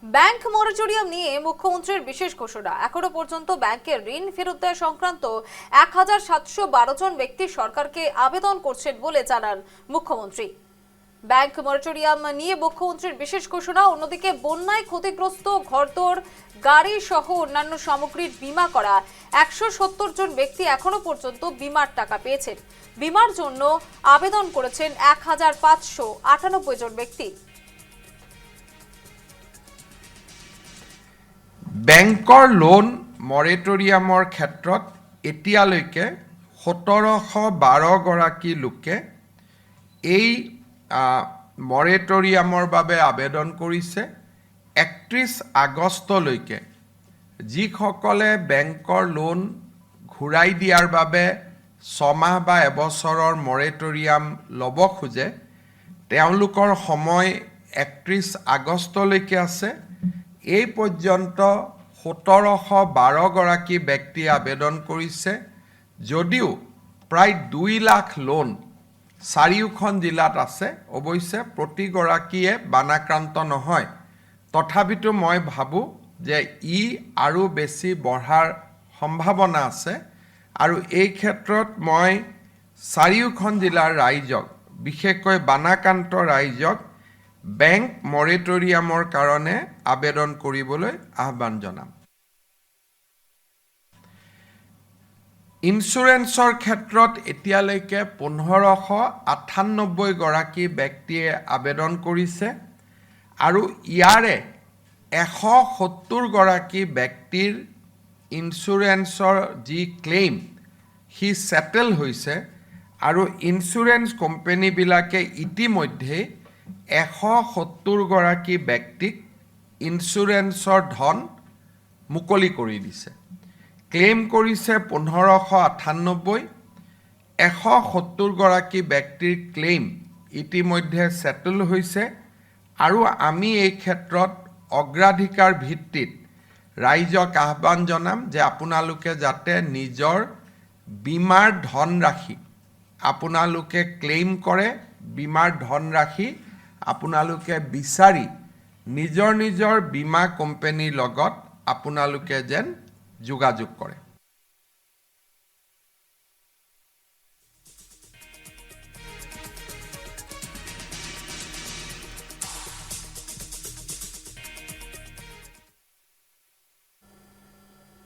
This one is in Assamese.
ব্যাংক মরাটোরিয়াম নিয়ে মুখ্যমন্ত্রীর বিশেষ ঘোষণা। এখনো পর্যন্ত ব্যাংকের ঋণ ফেরত দেওয়া সংক্রান্ত 1712 জন ব্যক্তি সরকারকে আবেদন করছেন বলে জানান মুখ্যমন্ত্রী। ব্যাংক মরাটোরিয়াম নিয়ে মুখ্যমন্ত্রীর বিশেষ ঘোষণা। অন্যদিকে বন্যায় ক্ষতিগ্রস্ত ঘরদোর, গাড়ি সহ অন্যান্য সামগ্রীর বীমা করা 170 জন ব্যক্তি এখনো পর্যন্ত বীমার টাকা পেয়েছেন। বীমার জন্য আবেদন করেছেন 1598 জন ব্যক্তি। বেংকৰ লোন মৰেটৰিয়ামৰ ক্ষেত্ৰত এতিয়ালৈকে 1712 গৰাকী লোকে এই মৰেটৰিয়ামৰ বাবে আবেদন কৰিছে। 31 আগষ্টলৈকে যিসকলে বেংকৰ লোন ঘূৰাই দিয়াৰ বাবে 6 মাহ বা এবছৰৰ মৰেটৰিয়াম ল'ব খোজে, তেওঁলোকৰ সময় 31 আগষ্টলৈকে আছে। এই পৰ্যন্ত 1712 গৰাকী ব্যক্তি আবেদন কৰিছে। যদিও প্ৰায় 2 লাখ লোন চাৰিওখন জিলাত আছে, অৱশ্যে প্ৰতিগৰাকীয়ে বানাক্ৰান্ত নহয়। তথাপিতো মই ভাবোঁ যে ই আৰু বেছি বঢ়াৰ সম্ভাৱনা আছে। আৰু এই ক্ষেত্ৰত মই চাৰিওখন জিলাৰ ৰাইজক, বিশেষকৈ বানাক্ৰান্ত ৰাইজক বেংক মৰেটৰিয়ামৰ কাৰণে আবেদন কৰিবলৈ আহ্বান জনাম। ইন্স্যুৰেন্সৰ ক্ষেত্ৰত এতিয়ালৈকে 1598 গৰাকী ব্যক্তিয়ে আবেদন কৰিছে আৰু ইয়াৰে 170 গৰাকী ব্যক্তিৰ ইন্স্যুৰেন্সৰ যি ক্লেইম সি সেটেল হৈছে আৰু ইন্স্যুৰেন্স কোম্পানীবিলাকে ইতিমধ্যে 170 গৰাকী ব্যক্তিক ইন্স্যুৰেন্সৰ ধন মুকলি কৰি দিছে। ক্লেইম কৰিছে 1598, 170 গৰাকী ব্যক্তিৰ ক্লেইম ইতিমধ্যে সেটেল হৈছে আৰু আমি এই ক্ষেত্ৰত অগ্ৰাধিকাৰ ভিত্তিত ৰাইজক আহ্বান জনাম যে আপোনালোকে যাতে নিজৰ বীমাৰ ধনৰাশি আপোনালোকে ক্লেইম কৰে। বীমাৰ ধনৰাশি আপোনালোকে বিচাৰি নিজৰ বীমা কোম্পানীৰ লগত আপোনালোকে যেন যোগাযোগ কৰে।